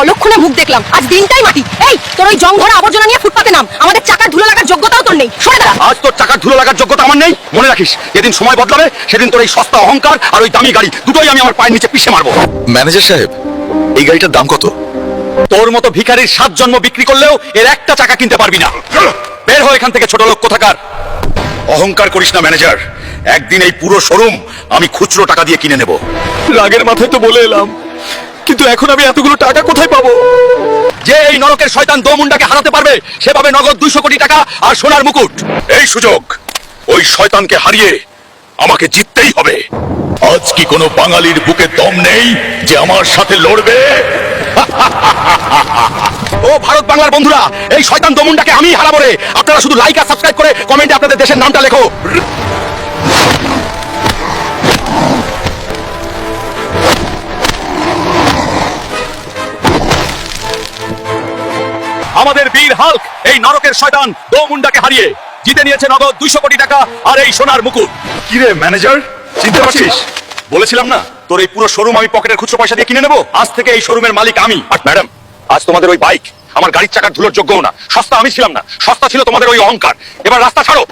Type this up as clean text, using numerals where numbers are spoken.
অলক্ষণে মুখ দেখলাম, আজ দিনটাই মাটি। এই তোর ওই জংঘরা আবর্জনা নিয়ে ফুটপাতে নাম, আমাদের চাকার ধুলো লাগার যোগ্যতাও তোর নেই, সরে দাঁড়া। আজ তোর চাকার ধুলো লাগার যোগ্যতা আমার নেই, মনে রাখিস যেদিন সময় বদলাবে সেদিন তোর এই সস্তা অহংকার আর ওই দামি গাড়ি দুটোই আমি আমার পায়ের নিচে পিষে মারবো। ম্যানেজার সাহেব, এই গাড়িটার দাম কত? তোর মতো ভিখারির 7 জন্ম বিক্রি করলেও এর একটা চাকা কিনতে পারবি না। বের হও এখান থেকে ছোট লোক কোথাকার। অহংকার করিস না ম্যানেজার, একদিন এই পুরো শোরুম আমি খুচরো টাকা দিয়ে কিনে নেব। রাগের মাথায় তো বলে এলাম, কিন্তু এখন আমি এতগুলো টাকা কোথায় পাবো? যে এই নরকের শয়তান দোমুন্ডাকে হারাতে পারবে সে পাবে নগদ 200 কোটি টাকা আর সোনার মুকুট। এই সুযোগ ওই শয়তানকে হারিয়ে আমাকে জিততেই হবে। আজ কি কোনো বাঙালির বুকে দম নেই যে আমার সাথে লড়বে? ও ভারত বাংলার বন্ধুরা, এই শয়তান দোমুন্ডাকে আমি হারাবো রে। আপনারা শুধু লাইক আর সাবস্ক্রাইব করে কমেন্টে আপনাদের দেশের নামটা লেখো। আমাদের বীর হাল্ক এই নরকের শয়তান দোমুন্ডাকে হারিয়ে জিতে নিয়েছে নগদ 200 কোটি টাকা আর এই সোনার মুকুট। কি রে ম্যানেজার, চিনতে পারছিস? বলেছিলাম না তোর এই পুরো শোরুম আমি পকেটের খুচরো পয়সা দিয়ে কিনে নেবো। আজ থেকে এই শোরুমের মালিক আমি। আর ম্যাডাম, আজ তোমাদের ওই বাইক আমার গাড়ির চাকার ধুলোর যোগ্যও না। সস্তা আমি ছিলাম না, সস্তা ছিল তোমাদের ওই অহংকার। এবার রাস্তা ছাড়ো।